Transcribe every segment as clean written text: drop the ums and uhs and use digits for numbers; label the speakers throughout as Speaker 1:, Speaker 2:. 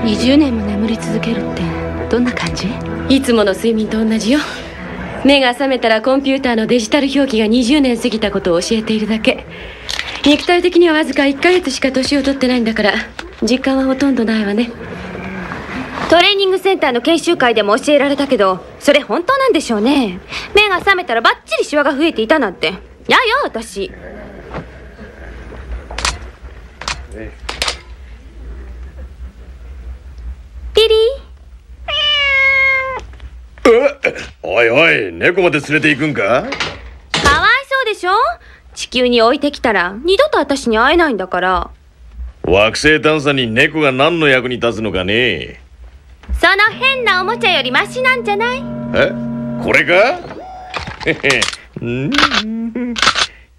Speaker 1: 20年も眠り続けるってどんな感じ？
Speaker 2: いつもの睡眠と同じよ。目が覚めたらコンピューターのデジタル表記が20年過ぎたことを教えているだけ。肉体的にはわずか1ヶ月しか年を取ってないんだから、実感はほとんどないわね。トレーニングセンターの研修会でも教えられたけど、それ本当なんでしょうね。目が覚めたらバッチリシワが増えていたなんて。や私。ピリ
Speaker 3: おいおい、猫まで連れて行くんか？
Speaker 2: かわいそうでしょ。地球に置いてきたら二度と私に会えないんだから。
Speaker 3: 惑星探査に猫が何の役に立つのかね。
Speaker 2: その変なおもちゃよりマシなんじゃない？
Speaker 3: え、これか？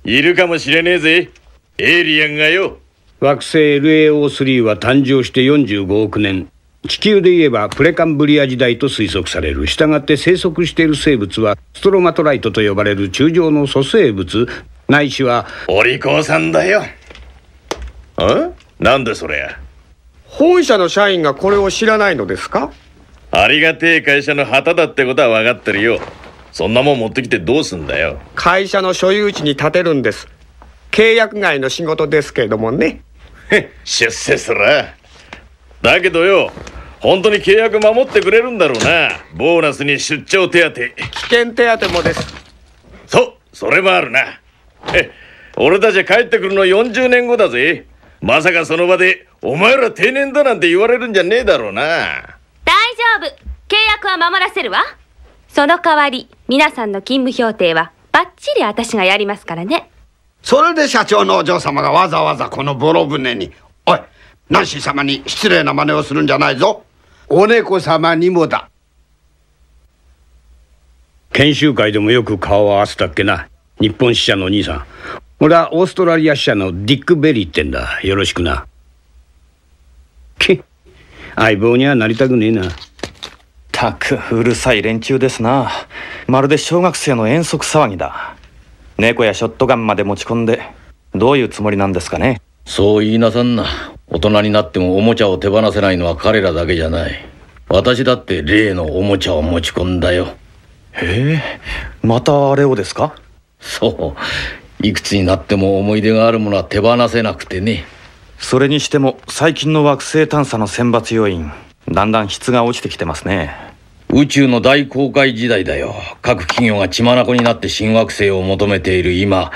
Speaker 3: いるかもしれねえぜ、エイリアンがよ。
Speaker 4: 惑星 LAO3 は誕生して45億年。地球で言えばプレカンブリア時代と推測される。したがって生息している生物はストロマトライトと呼ばれる柱状の素生物、ないしは
Speaker 3: お利口さんだよ。なんでそれ？
Speaker 5: 本社の社員がこれを知らないのですか？
Speaker 3: ありがてえ会社の旗だってことは分かってるよ。そんなもん持ってきてどうすんだよ。
Speaker 5: 会社の所有地に建てるんです。契約外の仕事ですけれどもね。
Speaker 3: 出世すら。だけどよ、本当に契約守ってくれるんだろうな。ボーナスに出張手当、危
Speaker 5: 険手当もです。
Speaker 3: それもあるな。俺たち帰ってくるの40年後だぜ。まさかその場でお前ら定年だなんて言われるんじゃねえだろうな。
Speaker 2: 大丈夫、契約は守らせるわ。その代わり皆さんの勤務評定はバッチリ私がやりますからね。
Speaker 6: それで社長のお嬢様がわざわざこのボロ船に。おい、ナンシー様に失礼な真似をするんじゃないぞ。お猫様にもだ。
Speaker 4: 研修会でもよく顔を合わせたっけな。日本支社の兄さん。俺はオーストラリア支社のディック・ベリーってんだ。よろしくな。相棒にはなりたくねえな。
Speaker 7: たくうるさい連中ですな。まるで小学生の遠足騒ぎだ。猫やショットガンまで持ち込んでどういうつもりなんですかね。
Speaker 8: そう言いなさんな。大人になってもおもちゃを手放せないのは彼らだけじゃない。私だって例のおもちゃを持ち込んだよ。
Speaker 7: へえ、またあれをですか？
Speaker 8: そう、いくつになっても思い出があるものは手放せなくてね。
Speaker 7: それにしても最近の惑星探査の選抜要員、だんだん質が落ちてきてますね。
Speaker 8: 宇宙の大航海時代だよ。各企業が血眼になって新惑星を求めている今、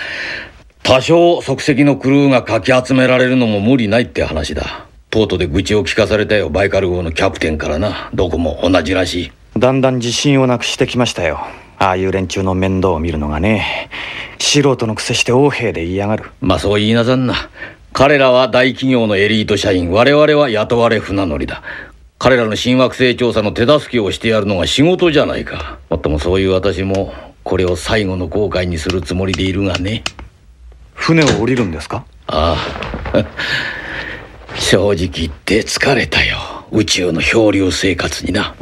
Speaker 8: 多少即席のクルーがかき集められるのも無理ないって話だ。ポートで愚痴を聞かされたよ、バイカル号のキャプテンからな。どこも同じらしい。
Speaker 7: だんだん自信をなくしてきましたよ。ああいう連中の面倒を見るのがね。素人のくせして横兵で言いやがる。
Speaker 8: まあそう言いなさんな。彼らは大企業のエリート社員、我々は雇われ船乗りだ。彼らの新惑星調査の手助けをしてやるのが仕事じゃないか。もっともそういう私もこれを最後の航海にするつもりでいるがね。
Speaker 7: 船を降りるんですか？
Speaker 8: ああ正直言って疲れたよ、宇宙の漂流生活にな。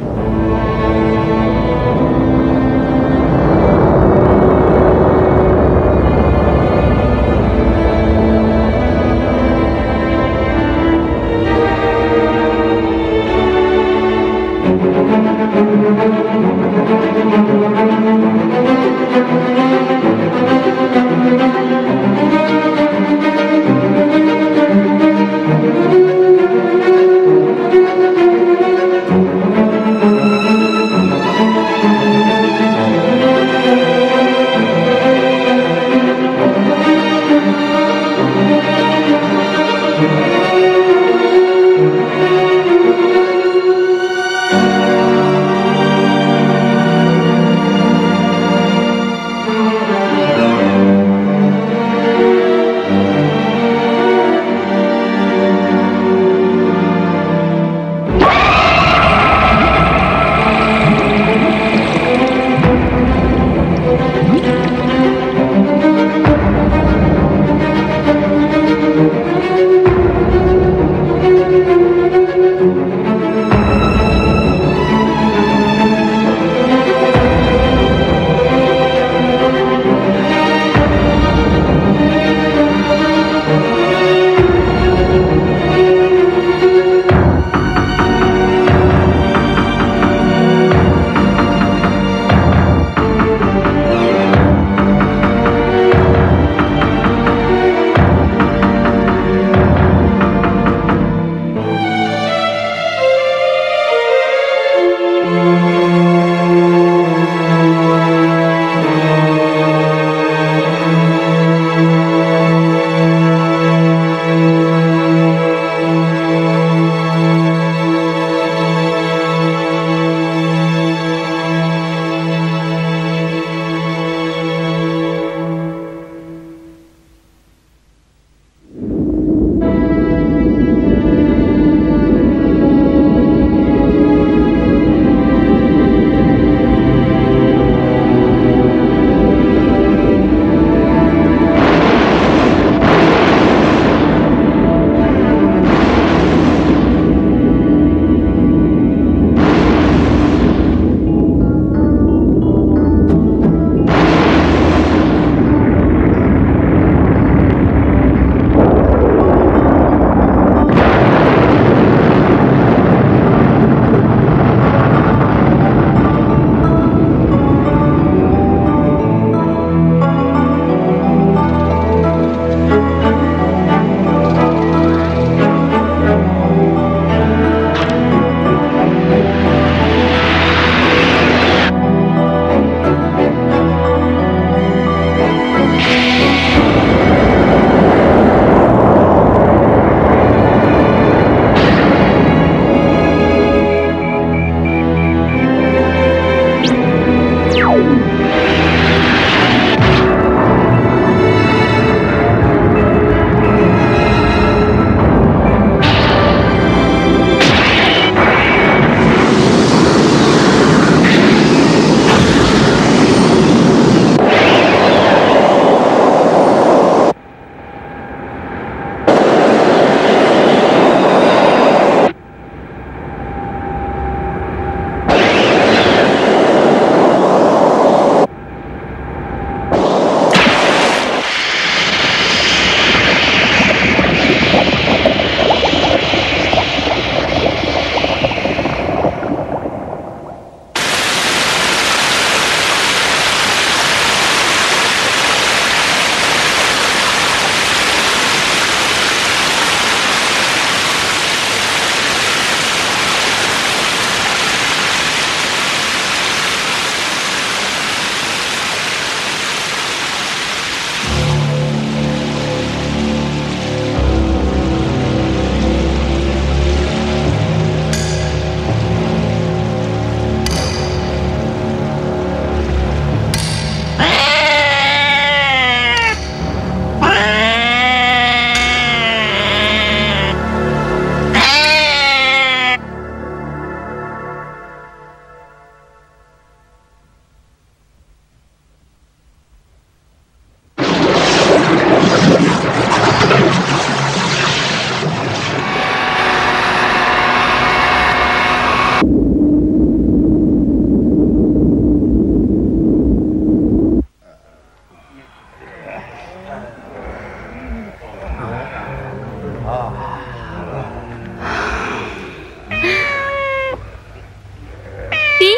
Speaker 2: ビリ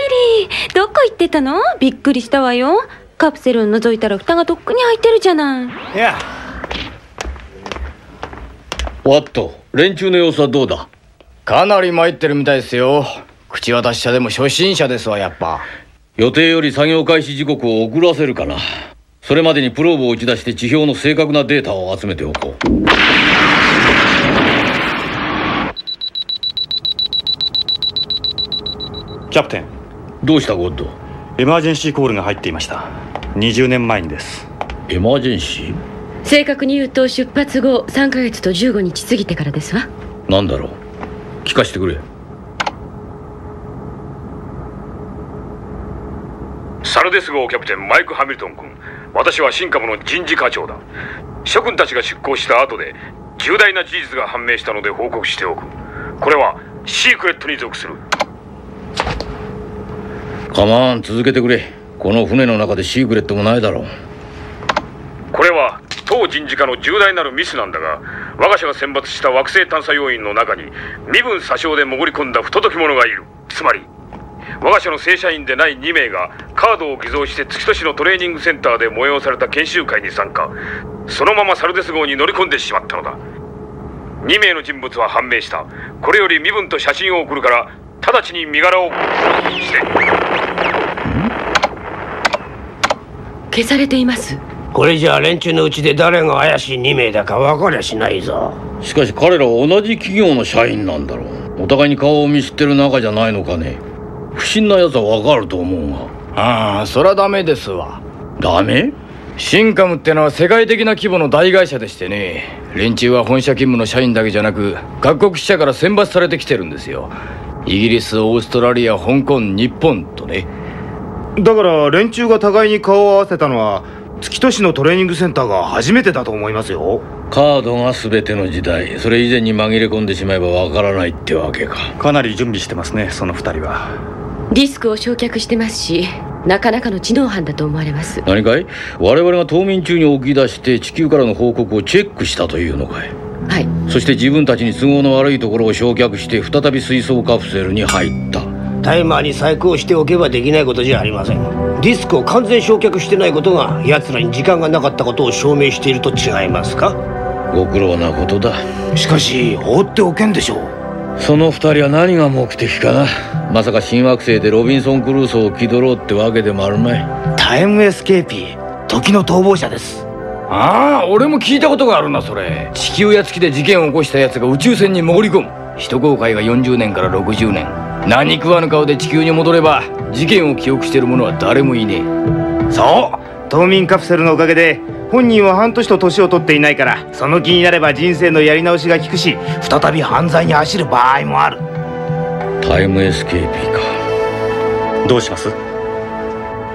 Speaker 2: ー、どこ行ってたの？びっくりしたわよ。カプセルを覗いたら蓋がとっくに開いてるじゃない。
Speaker 4: いや、
Speaker 8: おっと、連中の様子はどうだ？
Speaker 9: かなり参ってるみたいですよ。口渡し者でも初心者ですわ、やっぱ。
Speaker 8: 予定より作業開始時刻を遅らせるかな。それまでにプローブを打ち出して地表の正確なデータを集めておこう。
Speaker 7: キャプテン。
Speaker 8: どうしたゴッド？
Speaker 7: エマージェンシーコールが入っていました。20年前にです。
Speaker 8: エマージェンシー？
Speaker 2: 正確に言うと出発後3ヶ月と15日過ぎてからですわ。
Speaker 8: なんだろう、聞かせてくれ。
Speaker 10: サルデス号キャプテンマイク・ハミルトン君、私は新カムの人事課長だ。諸君たちが出港した後で重大な事実が判明したので報告しておく。これはシークレットに属する。
Speaker 8: カマン、続けてくれ。この船の中でシークレットもないだろう。
Speaker 10: これは当人事課の重大なるミスなんだが、我が社が選抜した惑星探査要員の中に身分詐称で潜り込んだ不届き者がいる。つまり我が社の正社員でない2名がカードを偽造して月都市のトレーニングセンターで催された研修会に参加。そのままサルデス号に乗り込んでしまったのだ。2名の人物は判明した。これより身分と写真を送るから直ちに身柄をして。
Speaker 2: 消されています。
Speaker 11: これじゃあ連中のうちで誰が怪しい2名だか分かりゃしないぞ。
Speaker 8: しかし彼らは同じ企業の社員なんだろう。お互いに顔を見知ってる仲じゃないのかね。不審な奴は分かると思うが。
Speaker 9: ああ、そりゃダメですわ。
Speaker 8: ダメ？
Speaker 9: シンカムってのは世界的な規模の大会社でしてね、連中は本社勤務の社員だけじゃなく各国支社から選抜されてきてるんですよ。イギリス、オーストラリア、香港、日本とね。
Speaker 12: だから連中が互いに顔を合わせたのは月都市のトレーニングセンターが初めてだと思いますよ。
Speaker 8: カードが全ての時代、それ以前に紛れ込んでしまえばわからないってわけか。
Speaker 7: かなり準備してますね、その2人は。
Speaker 2: ディスクを焼却してますし、なかなかの知能犯だと思われます。
Speaker 8: 何かい？我々が冬眠中に起き出して地球からの報告をチェックしたというのかい？
Speaker 2: はい。
Speaker 8: そして自分たちに都合の悪いところを焼却して再び水槽カプセルに入った。
Speaker 11: タイマーに細工をしておけばできないことじゃありません。ディスクを完全焼却してないことが奴らに時間がなかったことを証明していると違いますか？
Speaker 8: ご苦労なことだ。
Speaker 12: しかし放っておけんでしょう。
Speaker 8: その2人は何が目的かな。まさか新惑星でロビンソン・クルーソーを気取ろうってわけでもあるまい。
Speaker 12: タイムエスケーピー、時の逃亡者です。
Speaker 9: ああ、俺も聞いたことがあるな、それ。地球や月で事件を起こした奴が宇宙船に潜り込む。一航海が40年から60年。何食わぬ顔で地球に戻れば事件を記憶している者は誰もいねえ。
Speaker 12: そう、冬眠カプセルのおかげで本人は半年と年を取っていないから、その気になれば人生のやり直しが効くし、再び犯罪に走る場合もある。
Speaker 8: タイムエスケーピーか。
Speaker 7: どうします？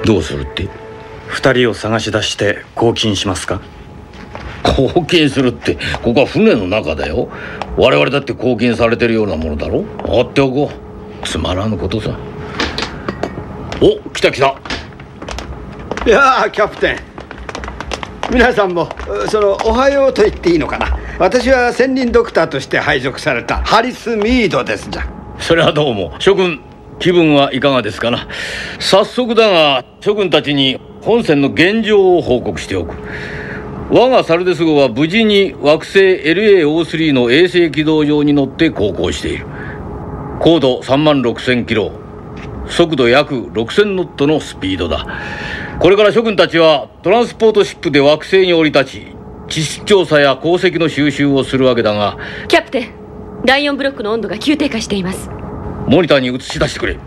Speaker 8: どうするって？
Speaker 7: 2人を探し出して拘禁しますか？
Speaker 8: 拘禁するって、ここは船の中だよ。我々だって拘禁されてるようなものだろ。放っておこう。つまらぬことさ。お、来た来た。
Speaker 6: いやー、キャプテン、皆さんもおはようと言っていいのかな。私は専任ドクターとして配属されたハリス・ミードですじゃ。
Speaker 8: それはどうも。諸君、気分はいかがですかな。早速だが諸君たちに本船の現状を報告しておく。我がサルデス号は無事に惑星 LAO3 の衛星軌道上に乗って航行している。高度36000キロ、速度約6000ノットのスピードだ。これから諸君たちはトランスポートシップで惑星に降り立ち、地質調査や鉱石の収集をするわけだが。
Speaker 2: キャプテン、第4ブロックの温度が急低下しています。
Speaker 8: モニターに映し出してくれ。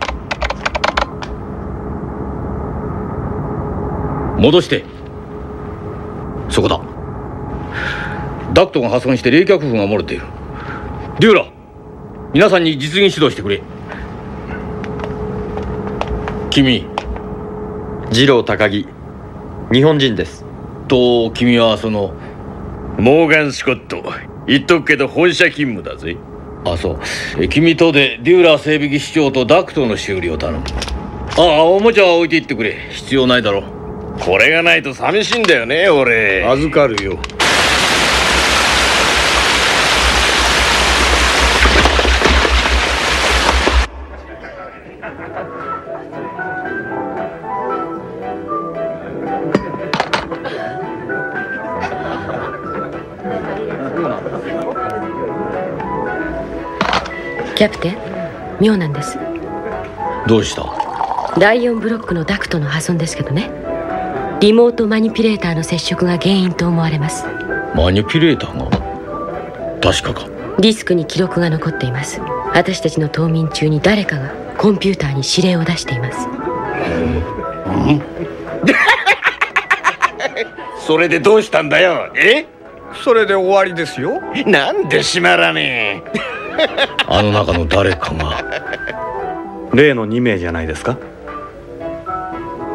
Speaker 8: 戻して。そこだ。ダクトが破損して冷却風が漏れている。デューラ、皆さんに実技指導してくれ。君。
Speaker 13: 次郎高木、日本人です。
Speaker 8: と君は
Speaker 3: モーガン・スコット。言っとくけど本社勤務だぜ。
Speaker 8: あ、そう。君とでデューラー整備技師長とダクトの修理を頼む。ああ、おもちゃは置いていってくれ。必要ないだろ。
Speaker 3: これがないと寂しいんだよね、俺。
Speaker 4: 預かるよ。
Speaker 2: キャプテン、妙なんです。
Speaker 8: どうした？
Speaker 2: 第4ブロックのダクトの破損ですけどね、リモートマニピュレーターの接触が原因と思われます。
Speaker 8: マニピュレーターが？確かか？
Speaker 2: ディスクに記録が残っています。私たちの冬眠中に誰かがコンピューターに指令を出しています。
Speaker 3: それでどうしたんだよ？
Speaker 5: それで終わりですよ。
Speaker 3: なんで閉まらねえ。
Speaker 8: あの中の誰かが。
Speaker 7: 例の2名じゃないですか？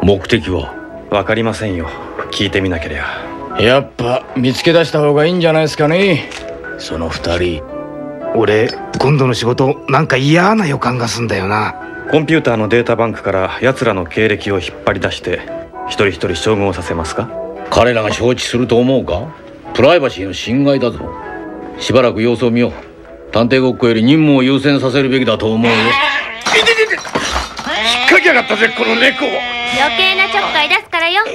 Speaker 8: 目的は？
Speaker 7: 分かりませんよ。聞いてみなけりゃ。
Speaker 9: やっぱ見つけ出した方がいいんじゃないですかね、その2人。
Speaker 12: 俺今度の仕事なんか嫌な予感がすんだよな。
Speaker 7: コンピューターのデータバンクから奴らの経歴を引っ張り出して一人一人照合させますか？
Speaker 8: 彼らが承知すると思うか？プライバシーの侵害だぞ。しばらく様子を見よう。探偵ごっこより任務を優先させるべきだと思うよ。
Speaker 3: 引っ掛けやがったぜこの猫。
Speaker 14: 余計なちょっかい出すからよ。あ、リリ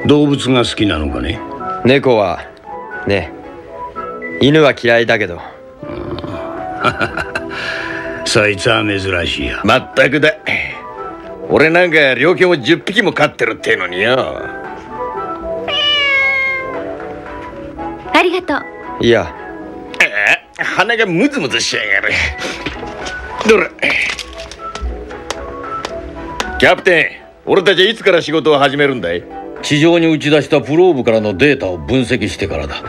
Speaker 4: ー。動物が好きなのかね？
Speaker 13: 猫はね、犬は嫌いだけど。
Speaker 4: そいつは珍しいよ。
Speaker 3: まったくだ。俺なんか猟犬を10匹も飼ってるってのによ。
Speaker 14: ありがとう。
Speaker 13: いや、
Speaker 3: 鼻がムズムズしやがる。どれキャプテン、俺たちはいつから仕事を始めるんだい？
Speaker 8: 地上に打ち出したプローブからのデータを分析してからだ。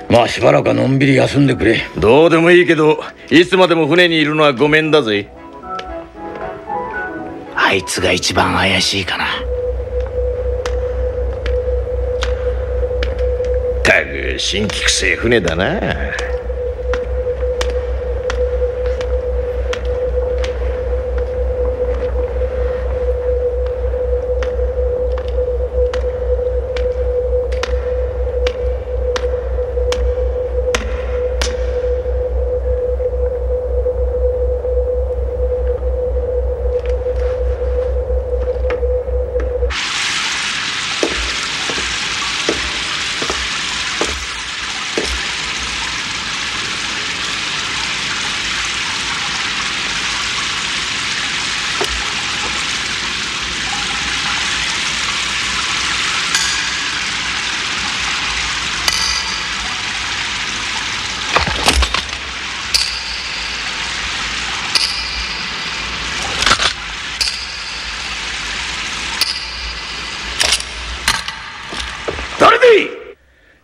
Speaker 8: まあしばらくはのんびり休んでくれ。
Speaker 3: どうでもいいけど、いつまでも船にいるのはごめんだぜ。
Speaker 12: あいつが一番怪しいかな。
Speaker 3: たく新規くせえ船だな。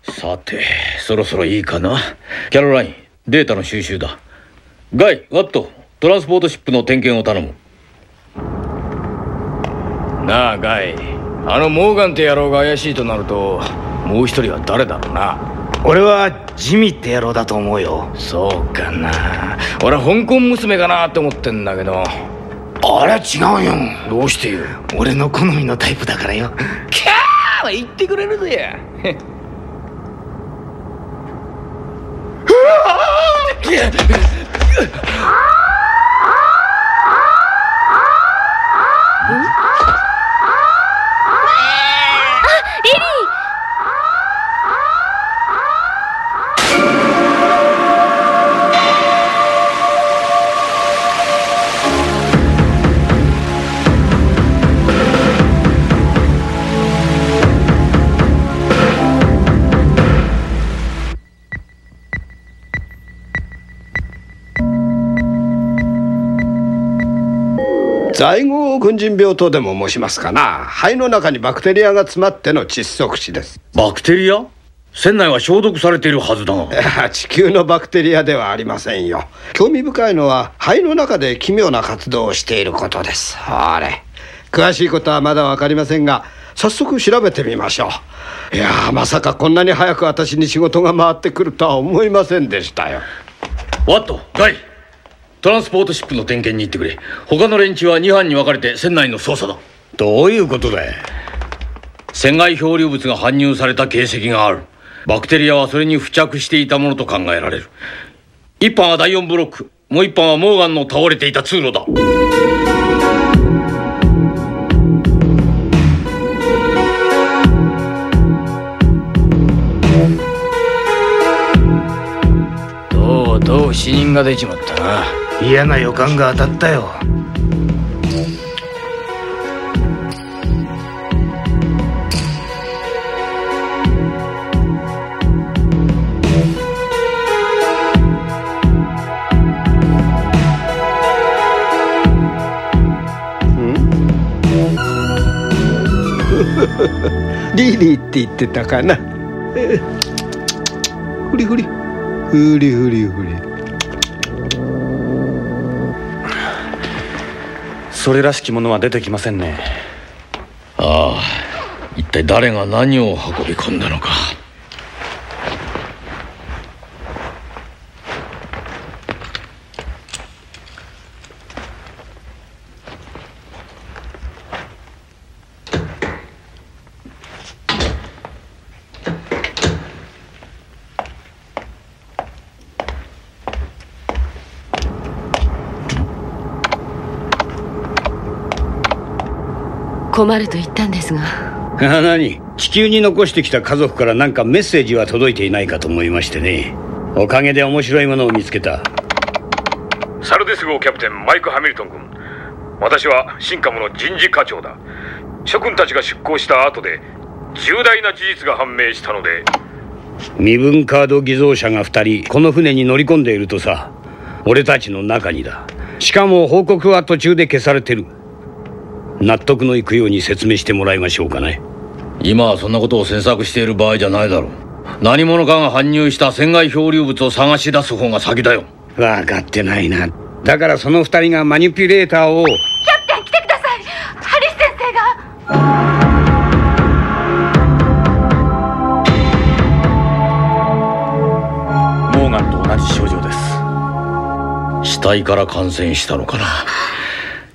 Speaker 8: さて、そろそろいいかな。キャロライン、データの収集だ。ガイ、ワット、トランスポートシップの点検を頼む。
Speaker 9: なあガイ、あのモーガンって野郎が怪しいとなると、もう一人は誰だろうな。
Speaker 12: 俺はジミって野郎だと思うよ。
Speaker 9: そうかな。俺は香港娘かなって思ってんだけど。
Speaker 12: あれは違うよ。
Speaker 9: どうしてよ。
Speaker 12: 俺の好みのタイプだからよ。
Speaker 9: キャーは言ってくれるぜ。
Speaker 14: リリー。
Speaker 6: 在郷軍人病とでも申しますかな。肺の中にバクテリアが詰まっての窒息死です。
Speaker 8: バクテリア？船内は消毒されているはずだが。
Speaker 6: 地球のバクテリアではありませんよ。興味深いのは肺の中で奇妙な活動をしていることです。あれ、詳しいことはまだ分かりませんが、早速調べてみましょう。いやー、まさかこんなに早く私に仕事が回ってくるとは思いませんでしたよ。
Speaker 8: ワット、ガイ、トランスポートシップの点検に行ってくれ。他の連中は2班に分かれて船内の捜査だ。
Speaker 4: どういうことだよ。
Speaker 8: 船外漂流物が搬入された形跡がある。バクテリアはそれに付着していたものと考えられる。一班は第4ブロック、もう一班はモーガンの倒れていた通路だ。
Speaker 9: 感が出ちまったな。
Speaker 12: 嫌な予感が当たったよ。
Speaker 6: リリーって言ってたかな。ふりふりふりふりふり。
Speaker 7: それらしきものは出てきませんね。
Speaker 8: ああ、一体誰が何を運び込んだのか。
Speaker 2: 困ると言ったんですが。
Speaker 4: 何、地球に残してきた家族から何かメッセージは届いていないかと思いましてね。おかげで面白いものを見つけた。
Speaker 10: サルデス号キャプテンマイク・ハミルトン君、私は新カムの人事課長だ。諸君たちが出港した後で重大な事実が判明したので。
Speaker 4: 身分カード偽造者が2人この船に乗り込んでいるとさ。俺たちの中にだ。しかも報告は途中で消されてる。納得のいくように説明してもらいましょうかね。
Speaker 8: 今はそんなことを詮索している場合じゃないだろう。何者かが搬入した船外漂流物を探し出す方が先だよ。
Speaker 4: 分かってないな。だからその2人がマニピュレーターを。
Speaker 14: キャプテン来てください。ハリス先生
Speaker 7: が。モーガンと同じ症状です。
Speaker 8: 死体から感染したのかな。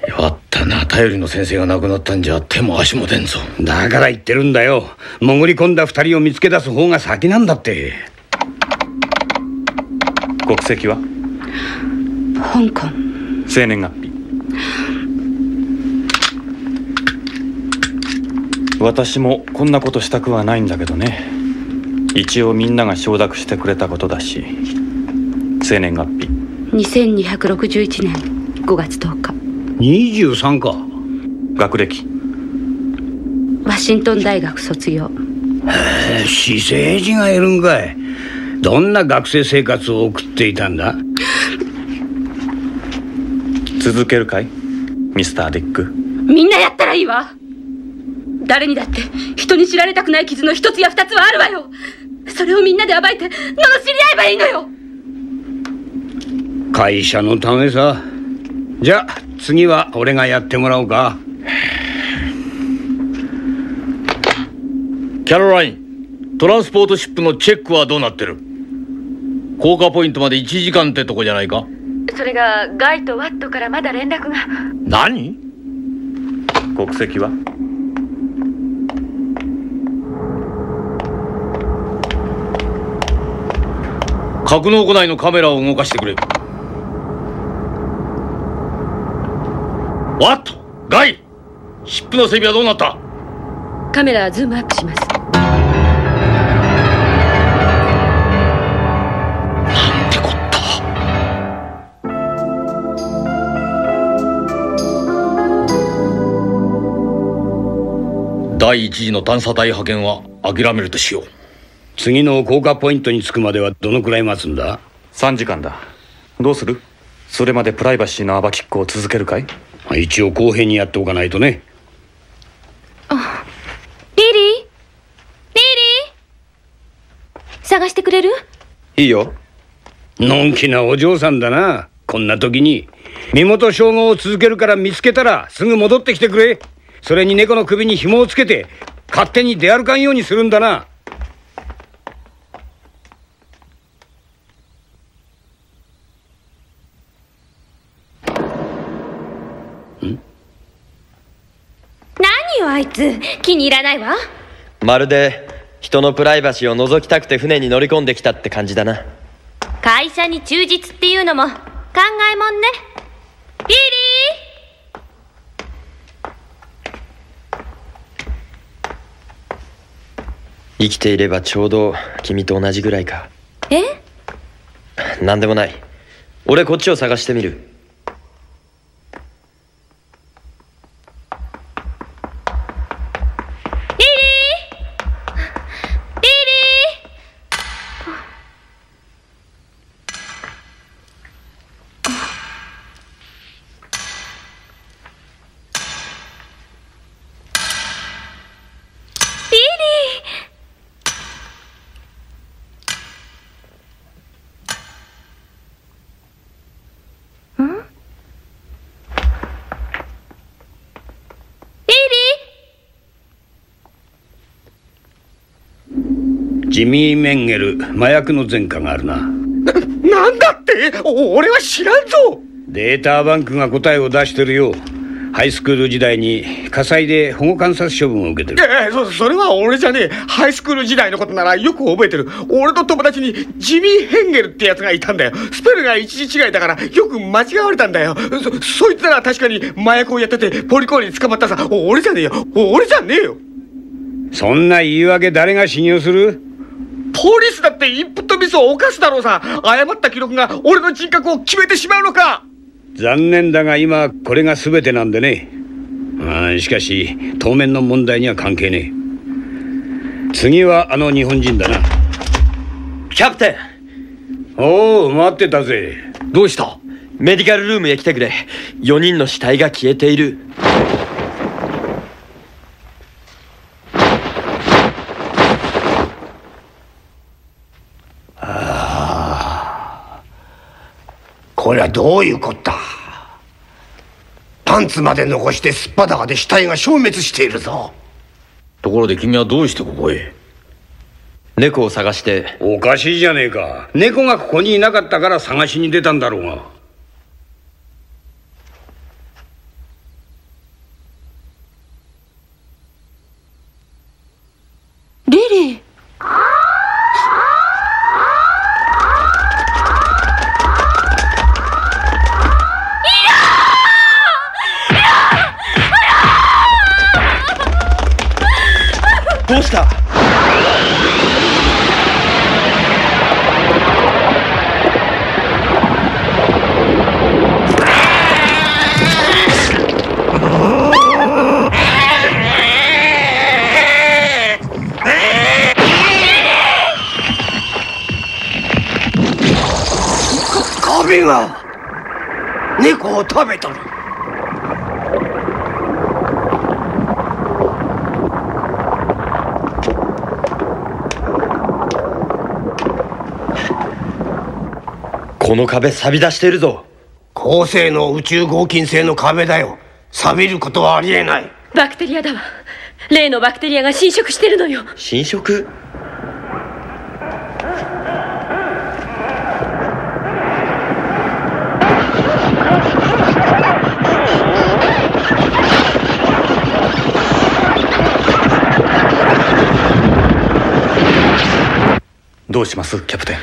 Speaker 8: やったな。頼りの先生が亡くなったんじゃ手も足も出んぞ。
Speaker 4: だから言ってるんだよ。潜り込んだ2人を見つけ出す方が先なんだって。
Speaker 7: 国籍は？
Speaker 2: 香港。
Speaker 7: 生年月日。私もこんなことしたくはないんだけどね。一応みんなが承諾してくれたことだし。生年月日
Speaker 2: 2261年5月10日。
Speaker 4: 23か。
Speaker 7: 学歴
Speaker 2: ワシントン大学卒業。
Speaker 4: 私生児がいるんかい。どんな学生生活を送っていたんだ。
Speaker 7: 続けるかいミスター・ディック。
Speaker 2: みんなやったらいいわ。誰にだって人に知られたくない傷の一つや二つはあるわよ。それをみんなで暴いて罵り合えばいいのよ。
Speaker 4: 会社のためさ。じゃあ次は俺がやってもらおうか。
Speaker 8: キャロライン、トランスポートシップのチェックはどうなってる？降下ポイントまで1時間ってとこじゃないか。
Speaker 2: それがガイとワットからまだ連絡が。
Speaker 8: 何？
Speaker 7: 国籍は？
Speaker 8: 格納庫内のカメラを動かしてくれ。ワット、ガイ、シップの整備はどうなった？
Speaker 2: カメラズームアップします。
Speaker 8: なんてこった。第一次の探査隊派遣は諦めるとしよう。
Speaker 4: 次の降下ポイントに着くまではどのくらい待つんだ
Speaker 7: ？3時間だ。どうする？それまでプライバシーの暴きっこを続けるかい？
Speaker 4: 一応公平にやっておかないとね。
Speaker 14: リリー探してくれる？
Speaker 13: いいよ。
Speaker 4: のんきなお嬢さんだな。こんな時に身元照合を続けるから見つけたらすぐ戻ってきてくれ。それに猫の首に紐をつけて勝手に出歩かんようにするんだな。
Speaker 14: 何よあいつ、気に入らないわ。
Speaker 13: まるで人のプライバシーを覗きたくて船に乗り込んできたって感じだな。
Speaker 14: 会社に忠実っていうのも考えもんね。リリ
Speaker 13: ー、生きていればちょうど君と同じぐらいか。
Speaker 14: え？
Speaker 13: なんでもない。俺こっちを探してみる。
Speaker 4: ジミー・メンゲル、麻薬の前科があるな。
Speaker 5: なんだって？俺は知らんぞ。
Speaker 4: データバンクが答えを出してるよ。ハイスクール時代に火災で保護観察処分を受けてる。
Speaker 5: それは俺じゃねえ。ハイスクール時代のことならよく覚えてる。俺の友達にジミー・ヘンゲルってやつがいたんだよ。スペルが一字違いだからよく間違われたんだよ。そいつなら確かに麻薬をやっててポリコールに捕まったさ。俺じゃねえよ。俺じゃねえよ。
Speaker 4: そんな言い訳誰が信用する？
Speaker 5: ポリスだってインプットミスを犯すだろうさ。誤った記録が俺の人格を決めてしまうのか。
Speaker 4: 残念だが今これが全てなんでね。しかし当面の問題には関係ねえ。次はあの日本人だな。
Speaker 13: キャプテ
Speaker 4: ン。おお、待ってたぜ。
Speaker 5: どうした？
Speaker 13: メディカルルームへ来てくれ。4人の死体が消えている。
Speaker 11: これはどういうこった？パンツまで残してすっぱだかで死体が消滅しているぞ。
Speaker 8: ところで君はどうしてここへ？
Speaker 13: 猫を探して。
Speaker 4: おかしいじゃねえか。猫がここにいなかったから探しに出たんだろうが。
Speaker 2: リリー。
Speaker 13: どうした？
Speaker 11: 壁が猫を食べとる。
Speaker 13: この壁錆び出してるぞ。
Speaker 11: 高性能宇宙合金製の壁だよ。錆びることはありえない。
Speaker 2: バクテリアだわ。例のバクテリアが侵食してるのよ。
Speaker 13: 侵食？
Speaker 8: どうしますキャプテン？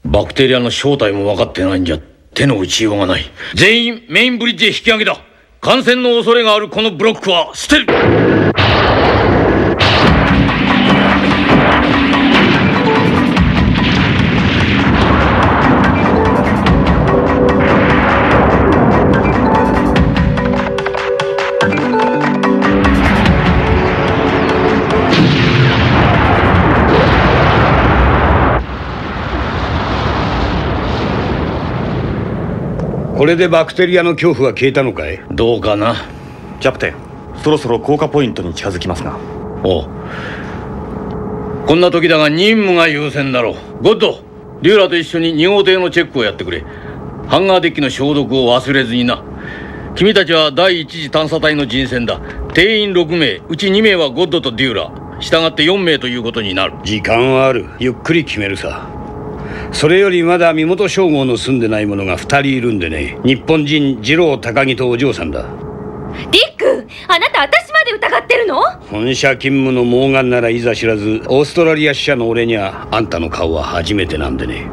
Speaker 8: バクテリアの正体も分かってないんじゃ手の打ちようがない。全員メインブリッジへ引き上げだ。感染の恐れがあるこのブロックは捨てる。
Speaker 4: これでバクテリアの恐怖は消えたのかい？
Speaker 8: どうかな。
Speaker 7: キャプテン、そろそろ降下ポイントに近づきますが。
Speaker 8: おう。こんな時だが任務が優先だろう。ゴッド、デューラと一緒に2号艇のチェックをやってくれ。ハンガーデッキの消毒を忘れずにな。君たちは第一次探査隊の人選だ。定員6名、うち2名はゴッドとデューラ。従って4名ということになる。
Speaker 4: 時間はある。ゆっくり決めるさ。それよりまだ身元照合の済んでない者が2人いるんでね。日本人次郎高木とお嬢さんだ。
Speaker 2: ディック、あなた私まで疑ってるの？
Speaker 4: 本社勤務のモーガンならいざ知らず、オーストラリア支社の俺にはあんたの顔は初めてなんでね。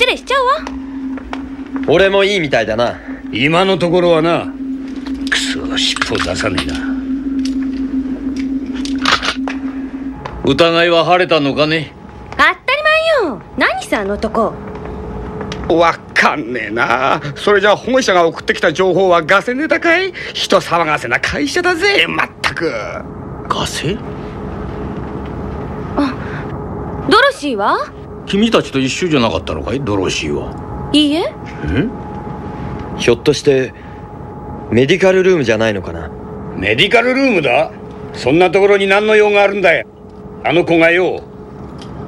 Speaker 14: でしちゃうわ。
Speaker 13: 俺もいいみたいだな。
Speaker 4: 今のところはな。くそ、尻尾出さねえな。
Speaker 8: 疑いは晴れたのかね。
Speaker 14: 当たり前よ。何さあの男。
Speaker 5: わかんねえな。それじゃ保護者が送ってきた情報はガセネタかい？人騒がせな会社だぜ。まったく。
Speaker 8: ガセ？
Speaker 14: ドロシーは？
Speaker 8: 君たちと一緒じゃなかったのかい、ドロシーは。
Speaker 14: いいえ。
Speaker 13: ひょっとしてメディカルルームじゃないのかな。
Speaker 4: メディカルルームだ？そんなところに何の用があるんだよ、あの子がよ。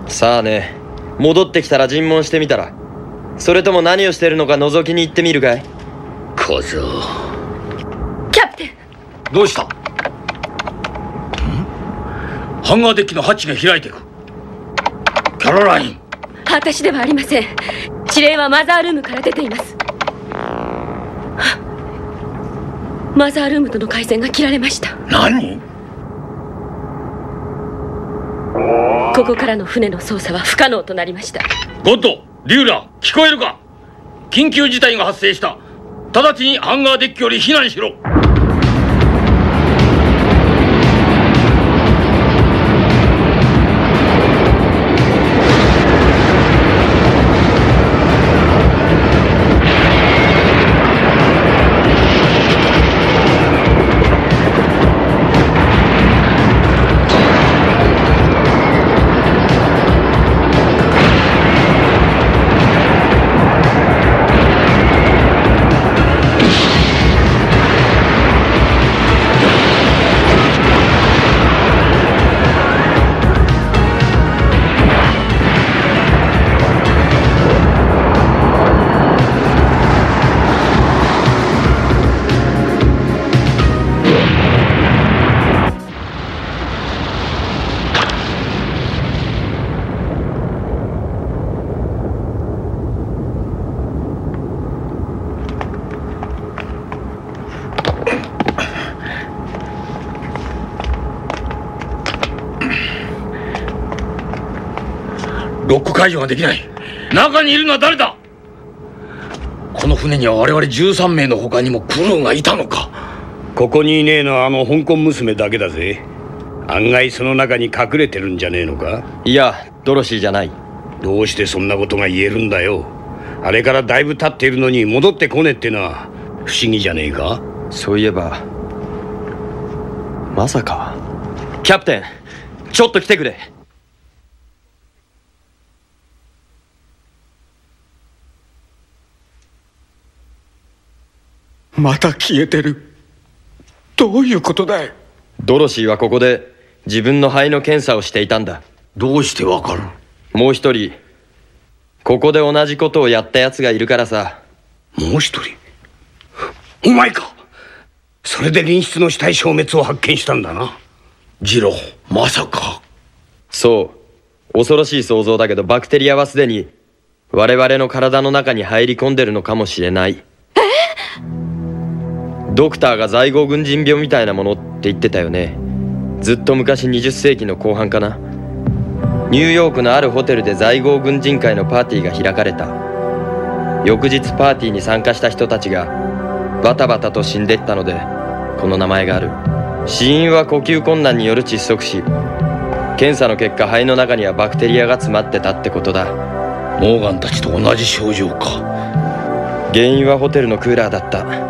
Speaker 13: さあね、戻ってきたら尋問してみたら。それとも何をしてるのか覗きに行ってみるかい？
Speaker 8: 小僧。
Speaker 14: キャプテン。
Speaker 8: どうした？ハンガーデッキのハッチが開いていく。キャロライン。
Speaker 2: 私ではありません。指令はマザールームから出ています。マザールームとの回線が切られました。
Speaker 8: 何？
Speaker 2: ここからの船の操作は不可能となりました。
Speaker 8: ゴッド、リューラー、聞こえるか？緊急事態が発生した。直ちにハンガーデッキより避難しろ。ロック解除ができない。中にいるのは誰だ？この船には我々13名の他にもクルーがいたのか？
Speaker 4: ここにいねえのはあの香港娘だけだぜ。案外その中に隠れてるんじゃねえのか？
Speaker 13: いや、ドロシーじゃない。
Speaker 4: どうしてそんなことが言えるんだよ。あれからだいぶ経っているのに戻ってこねえってのは不思議じゃねえか？
Speaker 13: そういえばまさか。キャプテン、ちょっと来てくれ。
Speaker 5: また消えてる。どういうことだい？
Speaker 13: ドロシーはここで自分の肺の検査をしていたんだ。
Speaker 8: どうしてわかる？
Speaker 13: もう一人ここで同じことをやったやつがいるからさ。
Speaker 4: もう一人？お前か。それで隣室の死体消滅を発見したんだな。
Speaker 8: ジロー、まさか。
Speaker 13: そう、恐ろしい想像だけどバクテリアはすでに我々の体の中に入り込んでるのかもしれない。ドクターが在郷軍人病みたいなものって言ってたよね。ずっと昔、20世紀の後半かな。ニューヨークのあるホテルで在郷軍人会のパーティーが開かれた。翌日パーティーに参加した人たちがバタバタと死んでいったのでこの名前がある。死因は呼吸困難による窒息死。検査の結果、肺の中にはバクテリアが詰まってたってことだ。
Speaker 8: モーガンたちと同じ症状か。
Speaker 13: 原因はホテルのクーラーだった。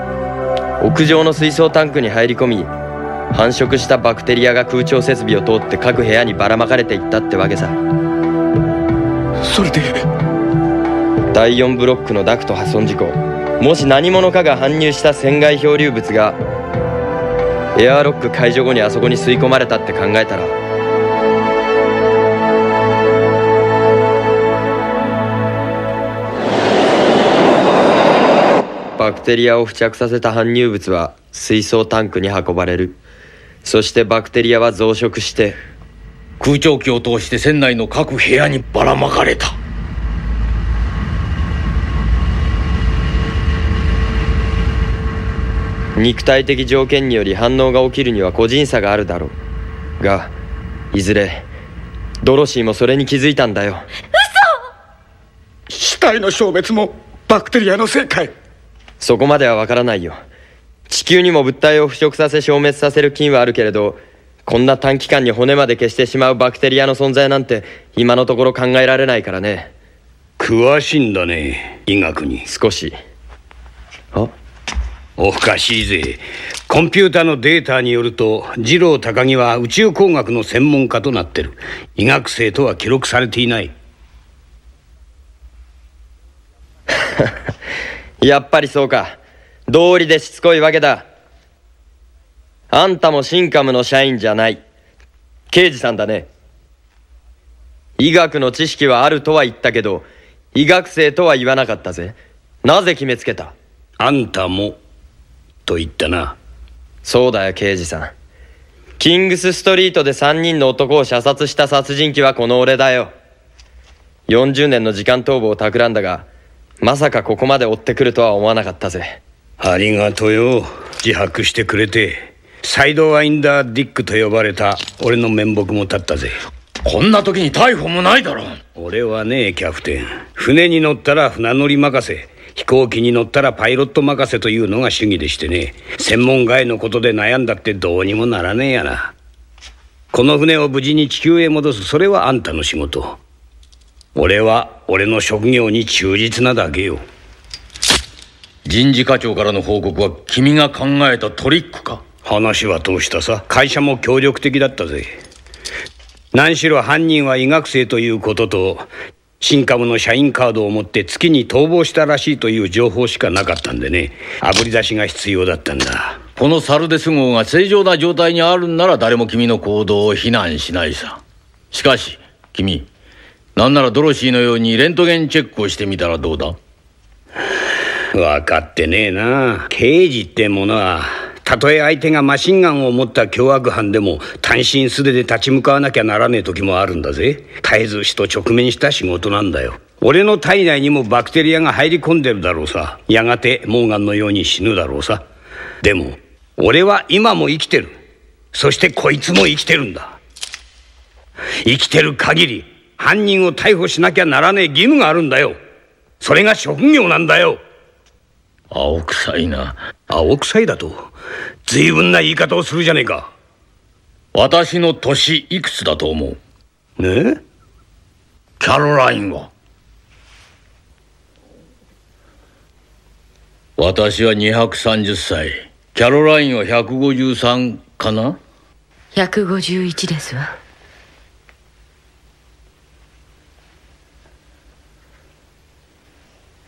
Speaker 13: 屋上の水槽タンクに入り込み、繁殖したバクテリアが空調設備を通って各部屋にばらまかれていったってわけさ。
Speaker 5: それで
Speaker 13: 第4ブロックのダクト破損事故。もし何者かが搬入した船外漂流物がエアーロック解除後にあそこに吸い込まれたって考えたら、バクテリアを付着させた搬入物は水槽タンクに運ばれる。そしてバクテリアは増殖して
Speaker 8: 空調機を通して船内の各部屋にばらまかれた。
Speaker 13: 肉体的条件により反応が起きるには個人差があるだろうが、いずれドロシーもそれに気づいたんだよ。
Speaker 5: 死体界の消滅もバクテリアのせいかい？
Speaker 13: そこまではわからないよ。地球にも物体を腐食させ消滅させる菌はあるけれど、こんな短期間に骨まで消してしまうバクテリアの存在なんて今のところ考えられないからね。
Speaker 4: 詳しいんだね、医学に。
Speaker 13: 少し。
Speaker 4: おかしいぜ。コンピュータのデータによると、次郎高木は宇宙工学の専門家となってる。医学生とは記録されていない。
Speaker 13: やっぱりそうか。道理でしつこいわけだ。あんたもシンカムの社員じゃない。刑事さんだね。医学の知識はあるとは言ったけど、医学生とは言わなかったぜ。なぜ決めつけた？
Speaker 4: あんたもと言ったな。
Speaker 13: そうだよ、刑事さん。キングスストリートで3人の男を射殺した殺人鬼はこの俺だよ。40年の時間逃亡を企んだが、まさかここまで追ってくるとは思わなかったぜ。
Speaker 4: ありがとよ、自白してくれて。サイドワインダー・ディックと呼ばれた俺の面目も立ったぜ。
Speaker 8: こんな時に逮捕もないだろう。
Speaker 4: 俺はね、キャプテン、船に乗ったら船乗り任せ、飛行機に乗ったらパイロット任せというのが主義でしてね、専門外のことで悩んだってどうにもならねえやな。この船を無事に地球へ戻す、それはあんたの仕事。俺は俺の職業に忠実なだけよ。
Speaker 8: 人事課長からの報告は君が考えたトリックか？
Speaker 4: 話は通したさ。会社も協力的だったぜ。何しろ犯人は医学生ということと、新株の社員カードを持って月に逃亡したらしいという情報しかなかったんでね、あぶり出しが必要だったんだ。
Speaker 8: このサルデス号が正常な状態にあるんなら誰も君の行動を非難しないさ。しかし君、なんならドロシーのようにレントゲンチェックをしてみたらどうだ？
Speaker 4: 分かってねえな。刑事ってものは、たとえ相手がマシンガンを持った凶悪犯でも単身素手で立ち向かわなきゃならねえ時もあるんだぜ。絶えず死と直面した仕事なんだよ。俺の体内にもバクテリアが入り込んでるだろうさ。やがてモーガンのように死ぬだろうさ。でも俺は今も生きてる。そしてこいつも生きてるんだ。生きてる限り犯人を逮捕しなきゃならねえ義務があるんだよ。それが職業なんだよ。
Speaker 8: 青臭いな。
Speaker 4: 青臭いだと随分な言い方をするじゃねえか。
Speaker 8: 私の年いくつだと思う？
Speaker 4: ね？
Speaker 8: キャロラインは？私は230歳。キャロラインは153かな？
Speaker 2: 151ですわ。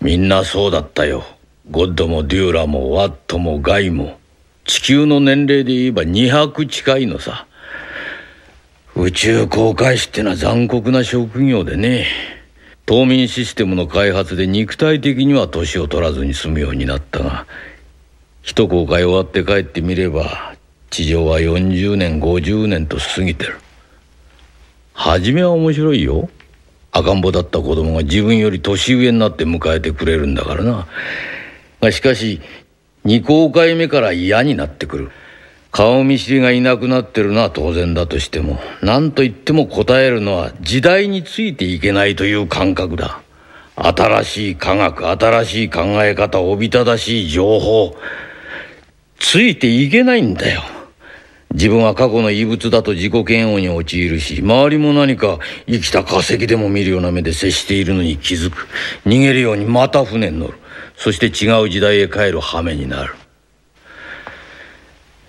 Speaker 8: みんなそうだったよ。ゴッドもデューラもワットもガイも。地球の年齢で言えば200近いのさ。宇宙航海士ってのは残酷な職業でね。冬眠システムの開発で肉体的には年を取らずに済むようになったが、一航海終わって帰ってみれば地上は40年50年と過ぎてる。初めは面白いよ。赤ん坊だった子供が自分より年上になって迎えてくれるんだからな。しかし2航海目から嫌になってくる。顔見知りがいなくなってるのは当然だとしても、何と言っても答えるのは時代についていけないという感覚だ。新しい科学、新しい考え方、おびただしい情報、ついていけないんだよ。自分は過去の異物だと自己嫌悪に陥るし、周りも何か生きた化石でも見るような目で接しているのに気づく。逃げるようにまた船に乗る。そして違う時代へ帰る羽目になる。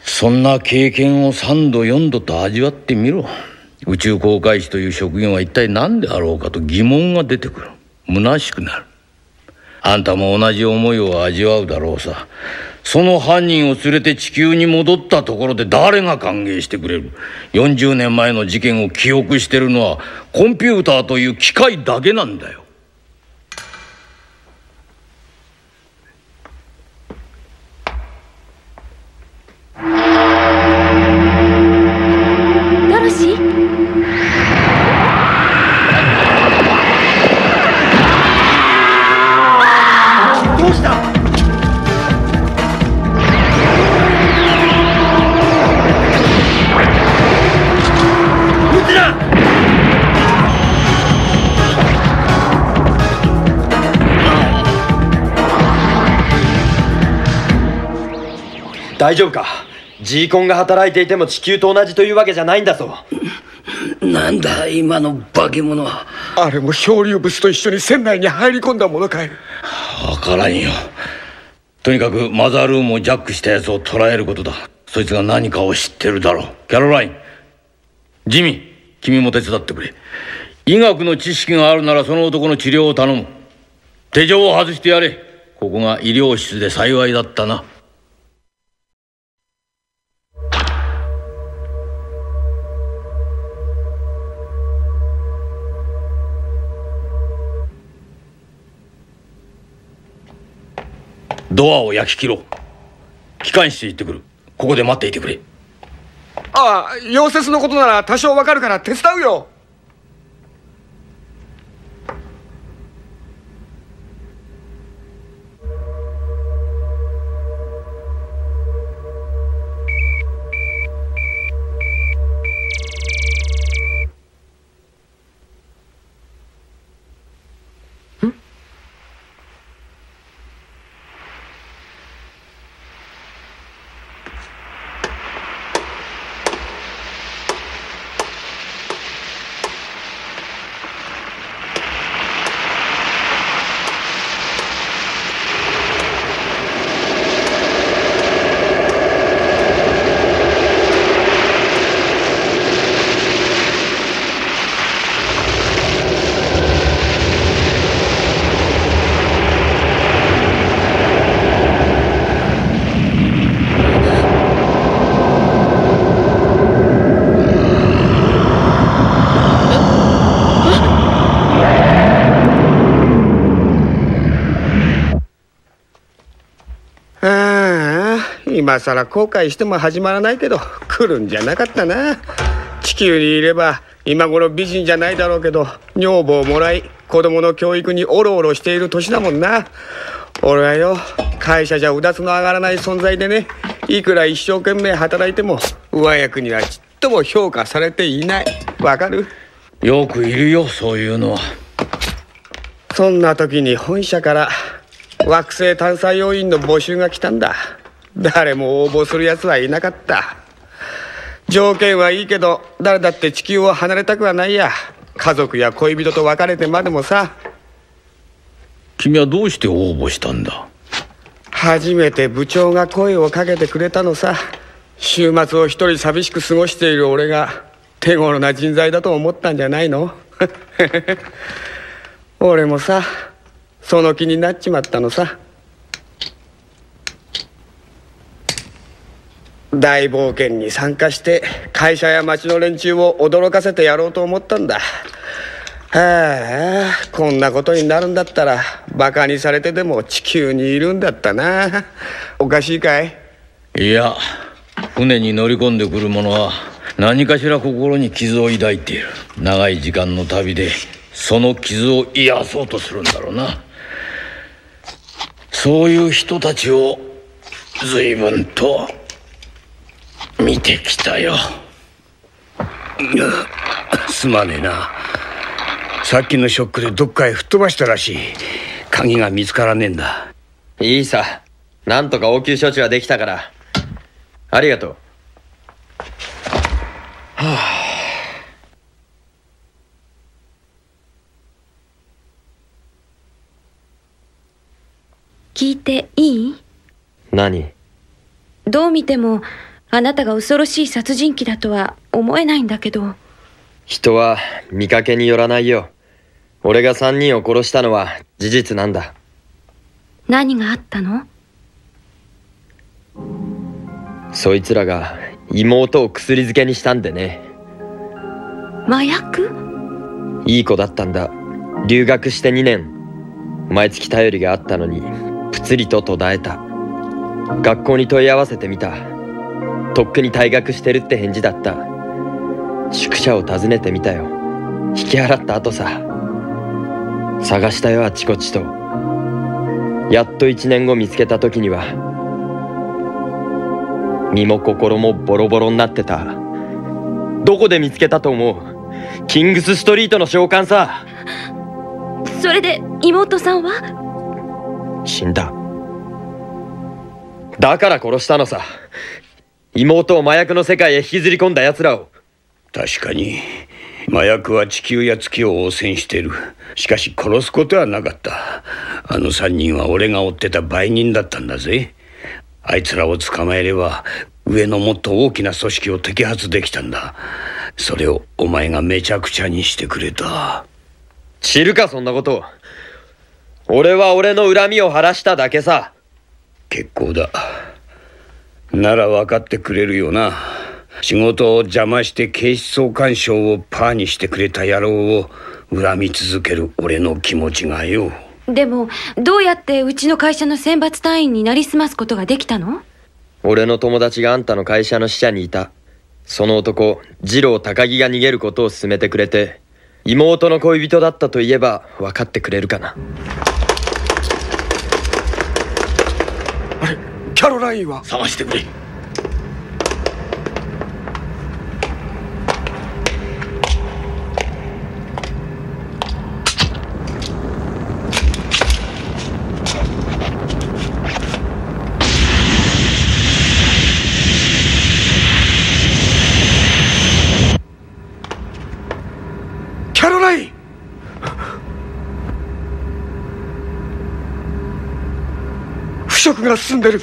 Speaker 8: そんな経験を3度4度と味わってみろ。宇宙航海士という職業は一体何であろうかと疑問が出てくる。虚しくなる。あんたも同じ思いを味わうだろうさ。その犯人を連れて地球に戻ったところで誰が歓迎してくれる？ 40 年前の事件を記憶してるのはコンピューターという機械だけなんだよ。
Speaker 2: ドロシー？
Speaker 11: どうした？撃つな！
Speaker 13: 大丈夫か？ジーコンが働いていても地球と同じというわけじゃないんだぞ。
Speaker 11: なんだ今の化け物は。
Speaker 5: あれも漂流物と一緒に船内に入り込んだものかい。
Speaker 8: わからんよ。とにかくマザールームをジャックしたやつを捕らえることだ。そいつが何かを知ってるだろう。キャロライン、ジミー、君も手伝ってくれ。医学の知識があるならその男の治療を頼む。手錠を外してやれ。ここが医療室で幸いだったな。ドアを焼き切ろう。機関室へ行ってくる。ここで待っていてくれ。
Speaker 5: ああ、溶接のことなら多少わかるから手伝うよ。今さら後悔しても始まらないけど来るんじゃなかったな。地球にいれば今頃美人じゃないだろうけど女房をもらい子供の教育にオロオロしている年だもんな。俺はよ、会社じゃうだつの上がらない存在でね、いくら一生懸命働いても上役にはちっとも評価されていない。わかる？
Speaker 8: よくいるよ、そういうのは。
Speaker 5: そんな時に本社から惑星探査要員の募集が来たんだ。誰も応募するやつはいなかった。条件はいいけど誰だって地球を離れたくはないや。家族や恋人と別れてまでもさ。
Speaker 8: 君はどうして応募したんだ？
Speaker 5: 初めて部長が声をかけてくれたのさ。週末を一人寂しく過ごしている俺が手頃な人材だと思ったんじゃないの？俺もさ、その気になっちまったのさ。大冒険に参加して会社や町の連中を驚かせてやろうと思ったんだ。はあ、こんなことになるんだったらバカにされてでも地球にいるんだったな。おかしいかい？
Speaker 8: いや、船に乗り込んでくる者は何かしら心に傷を抱いている。長い時間の旅でその傷を癒そうとするんだろうな。そういう人たちを随分と見てきたよ。
Speaker 4: すまねえな。さっきのショックでどっかへ吹っ飛ばしたらしい。鍵が見つからねえんだ。
Speaker 13: いいさ、なんとか応急処置はできたから。ありがとう。はあ。
Speaker 2: 聞いていい？
Speaker 13: 何？
Speaker 2: どう見てもあなたが恐ろしい殺人鬼だとは思えないんだけど。
Speaker 13: 人は見かけによらないよ。俺が3人を殺したのは事実なんだ。
Speaker 2: 何があったの？
Speaker 13: そいつらが妹を薬漬けにしたんでね。
Speaker 2: 麻薬？
Speaker 13: いい子だったんだ。留学して2年。毎月頼りがあったのにぷつりと途絶えた。学校に問い合わせてみた。とっくに退学してるって返事だった。宿舎を訪ねてみたよ。引き払った後さ。探したよ、あちこちと。やっと1年後見つけた時には身も心もボロボロになってた。どこで見つけたと思う？キングスストリートの商館さ。
Speaker 2: それで妹さんは？
Speaker 13: 死んだ。だから殺したのさ。妹を麻薬の世界へ引きずり込んだ奴らを。
Speaker 4: 確かに麻薬は地球や月を汚染している。しかし殺すことはなかった。あの3人は俺が追ってた売人だったんだぜ。あいつらを捕まえれば上のもっと大きな組織を摘発できたんだ。それをお前がめちゃくちゃにしてくれた。
Speaker 13: 知るかそんなこと。俺は俺の恨みを晴らしただけさ。
Speaker 4: 結構だ。なら分かってくれるよな。仕事を邪魔して警視総監賞をパーにしてくれた野郎を恨み続ける俺の気持ちがよ。
Speaker 2: でもどうやってうちの会社の選抜隊員になりすますことができたの？
Speaker 13: 俺の友達があんたの会社の支社にいた。その男次郎高木が逃げることを勧めてくれて、妹の恋人だったと言えば分かってくれるかな。
Speaker 5: あれ、キャロラインは？
Speaker 3: 探してくれ。
Speaker 5: キャロライン！腐食が進んでる。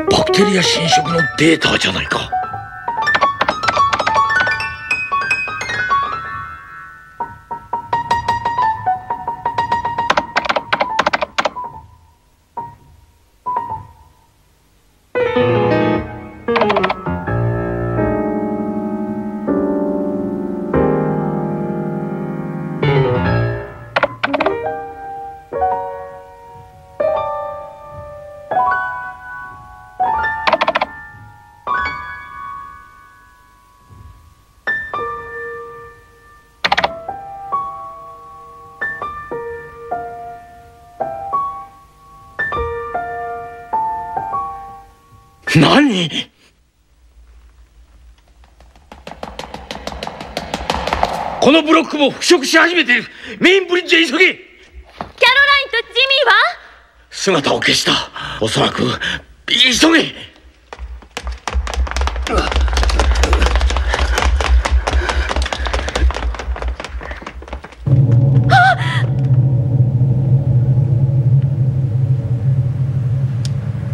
Speaker 3: バクテリア侵食のデータじゃないか。何？このブロックも腐食し始めている。メインブリッジへ急げ。
Speaker 14: キャロラインとジミーは？
Speaker 3: 姿を消した。おそらく急げ。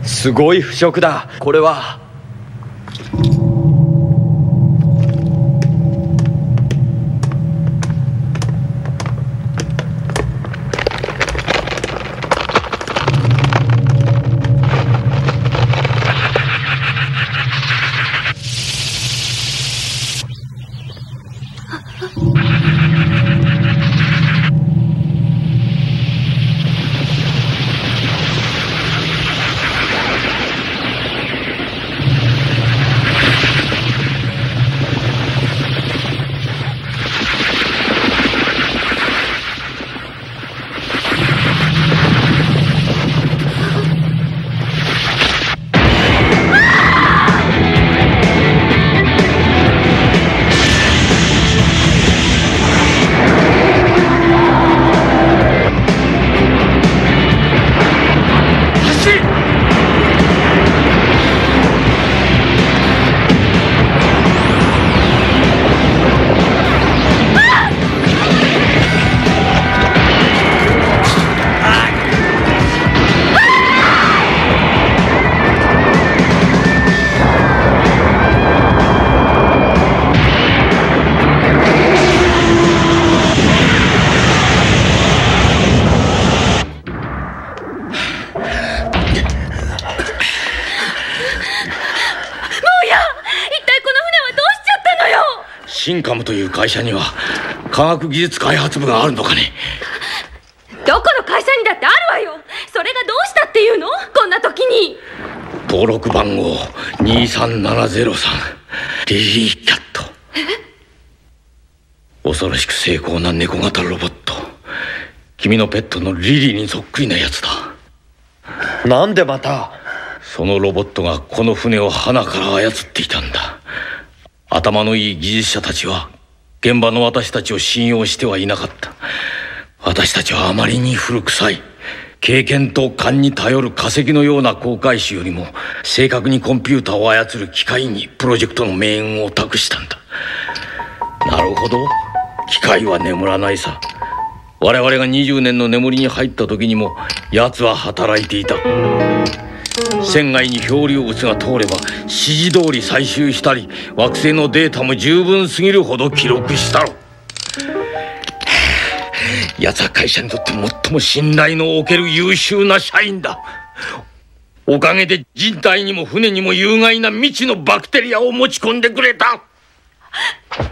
Speaker 13: すごい腐食だ。これは
Speaker 8: シンカムという会社には科学技術開発部があるのかね？
Speaker 2: どこの会社にだってあるわよ。それがどうしたっていうの？こんな時に。
Speaker 8: 登録番号23703リリーキャット。恐ろしく精巧な猫型ロボット。君のペットのリリーにそっくりなやつだ。
Speaker 13: なんでまた？
Speaker 8: そのロボットがこの船を鼻から操っていたんだ。頭のいい技術者たちは現場の私たちを信用してはいなかった。私たちはあまりに古臭い、経験と勘に頼る化石のような航海士よりも正確にコンピューターを操る機械にプロジェクトの命運を託したんだ。なるほど、機械は眠らないさ。我々が20年の眠りに入った時にも奴は働いていた。船外に漂流物が通れば指示通り採集したり、惑星のデータも十分すぎるほど記録したろ。奴は会社にとって最も信頼のおける優秀な社員だ。おかげで人体にも船にも有害な未知のバクテリアを持ち込んでくれた。
Speaker 2: ひどい。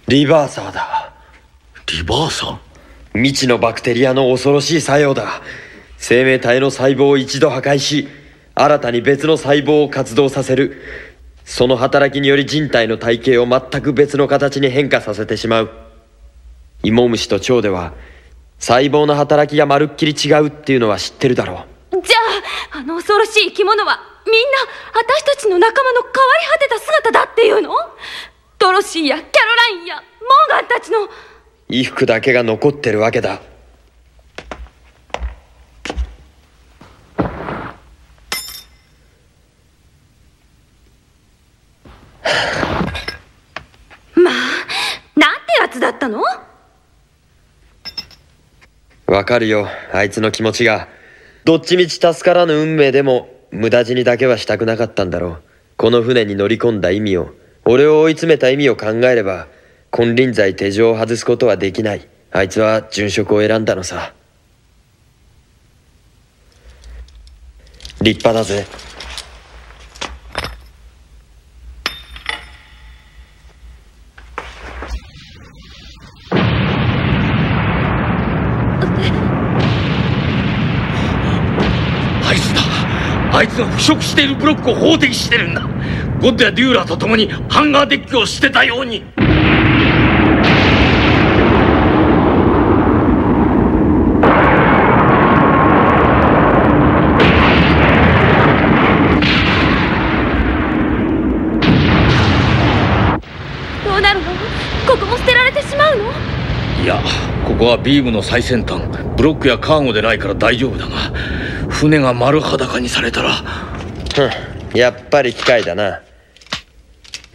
Speaker 13: リバーサーだ。
Speaker 8: リバーサー？
Speaker 13: 未知のバクテリアの恐ろしい作用だ。生命体の細胞を一度破壊し、新たに別の細胞を活動させる。その働きにより人体の体型を全く別の形に変化させてしまう。芋虫と蝶では細胞の働きがまるっきり違うっていうのは知ってるだろう。
Speaker 2: じゃあ、あの恐ろしい生き物はみんな私たちの仲間の変わり果てた姿だっていうの？ドロシーやキャロラインやモーガンたちの
Speaker 13: 衣服だけが残ってるわけだ。
Speaker 2: まあ、なんてやつだったの？
Speaker 13: わかるよ、あいつの気持ちが。どっちみち助からぬ運命でも無駄死にだけはしたくなかったんだろう。この船に乗り込んだ意味を、俺を追い詰めた意味を考えれば、金輪際手錠を外すことはできない。あいつは殉職を選んだのさ。立派だぜ。
Speaker 8: あいつだ。あいつが腐食しているブロックを砲撃してるんだ。ゴッドやデューラーと共にハンガーデッキを捨てたように。
Speaker 2: どうなるの？ここも捨てられてしまうの？
Speaker 8: いや、ここはビームの最先端。ブロックやカーゴでないから大丈夫だが、船が丸裸にされたら。
Speaker 13: やっぱり機械だな。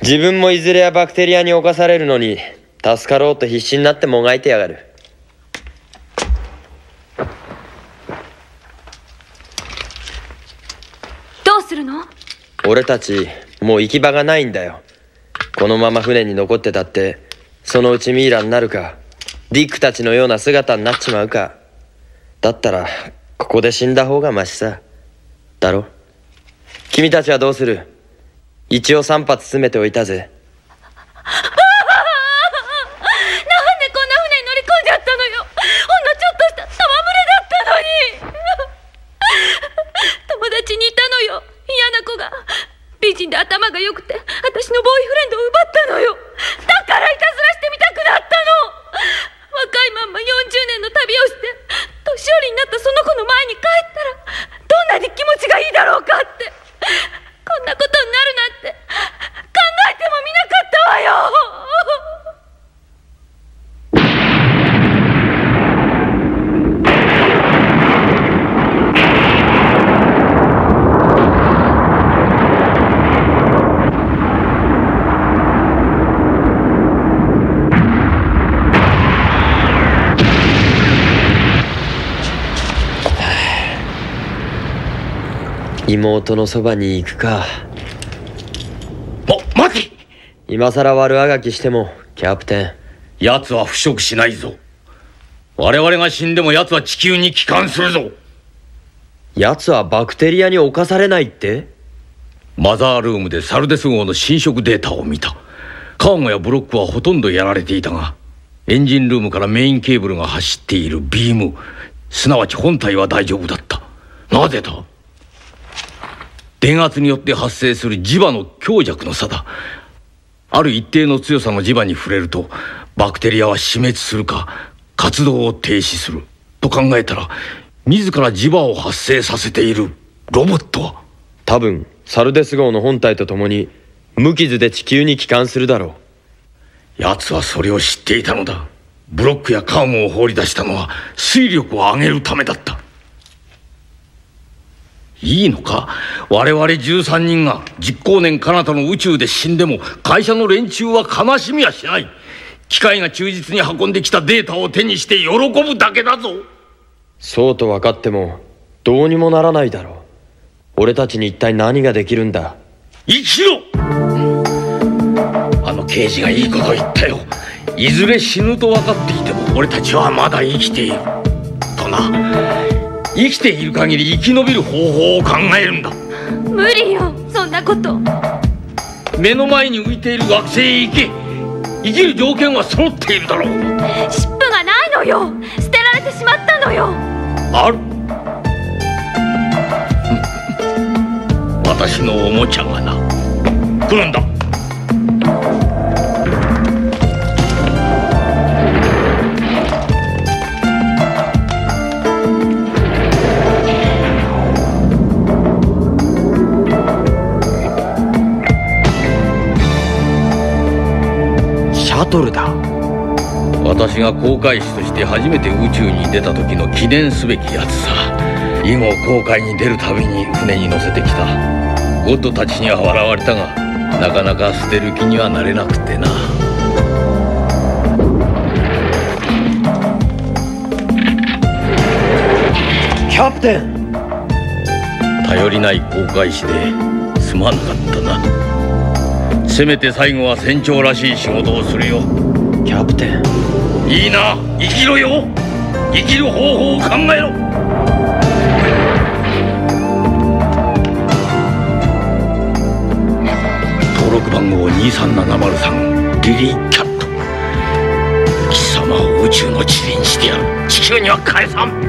Speaker 13: 自分もいずれはバクテリアに侵されるのに、助かろうと必死になってもがいてやがる。
Speaker 2: どうするの？
Speaker 13: 俺たちもう行き場がないんだよ。このまま船に残ってたってそのうちミイラになるか、ディックたちのような姿になっちまうか。だったらここで死んだ方がマシさ。だろ？君たちはどうする？一応3発詰めておいたぜ。
Speaker 2: なんでこんな船に乗り込んじゃったのよ。ほんのちょっとした戯れだったのに。友達にいたのよ、嫌な子が。ビ美人で頭が良くて私のボーイフレンドを奪ったのよ。だからいたずらしてみたくなったの。若いまんま40年の旅をして年寄りになったその子の前に帰ったらどんなに気持ちがいいだろうかって。こんなことになるなんて考えてもみなかったわよ。
Speaker 13: 妹のそばに行くか。
Speaker 8: 待て！
Speaker 13: 今さら悪あがきしてもキャプテン。
Speaker 8: 奴は腐食しないぞ。我々が死んでも奴は地球に帰還するぞ。
Speaker 13: 奴はバクテリアに侵されないって？
Speaker 8: マザールームでサルデス号の侵食データを見た。カーゴやブロックはほとんどやられていたが、エンジンルームからメインケーブルが走っているビーム、すなわち本体は大丈夫だった。なぜだ？電圧によって発生する磁場の強弱の差だ。ある一定の強さの磁場に触れるとバクテリアは死滅するか活動を停止すると考えたら、自ら磁場を発生させているロボットは
Speaker 13: 多分サルデス号の本体と共に無傷で地球に帰還するだろ
Speaker 8: う。奴はそれを知っていたのだ。ブロックやカーゴを放り出したのは推力を上げるためだった。いいのか？我々13人が実行年彼方の宇宙で死んでも会社の連中は悲しみはしない。機械が忠実に運んできたデータを手にして喜ぶだけだぞ。
Speaker 13: そうと分かってもどうにもならないだろう。俺たちに一体何ができるんだ。
Speaker 8: 生きろ！あの刑事がいいことを言ったよ。いずれ死ぬと分かっていても俺たちはまだ生きているとな。生きている限り生き延びる方法を考えるんだ。
Speaker 2: 無理よ、そんなこと。
Speaker 8: 目の前に浮いている惑星へ行け。生きる条件は揃っているだろう。
Speaker 2: 尻尾がないのよ。捨てられてしまったのよ。
Speaker 8: ある。私のおもちゃがな。来るんだ。
Speaker 13: シャトルだ。
Speaker 8: 私が航海士として初めて宇宙に出た時の記念すべきやつさ。以後航海に出るたびに船に乗せてきた。ゴッドたちには笑われたが、なかなか捨てる気にはなれなくてな。
Speaker 13: キャプテン！
Speaker 8: 頼りない航海士ですまなかったな。せめて最後は船長らしい仕事をするよ。
Speaker 13: キャプテン。
Speaker 8: いいな、生きろよ。生きる方法を考えろ。登録番号23703リリー・キャット。貴様を宇宙の塵にしてやる。地球には返さん。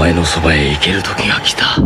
Speaker 8: 前のそばへ行ける時が来た。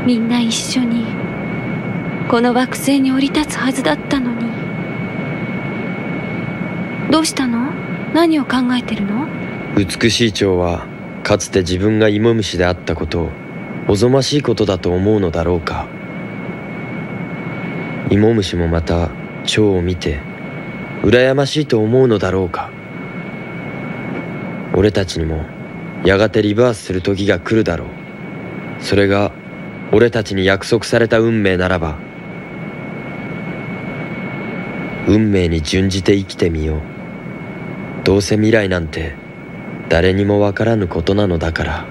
Speaker 2: みんな一緒にこの惑星に降り立つはずだったのに。どうしたの？何を考えてるの？
Speaker 13: 美しい蝶はかつて自分が芋虫であったことをおぞましいことだと思うのだろうか。芋虫もまた蝶を見て羨ましいと思うのだろうか。俺たちにもやがてリバースする時が来るだろう。それが俺たちに約束された運命ならば、運命に準じて生きてみよう。どうせ未来なんて誰にもわからぬことなのだから。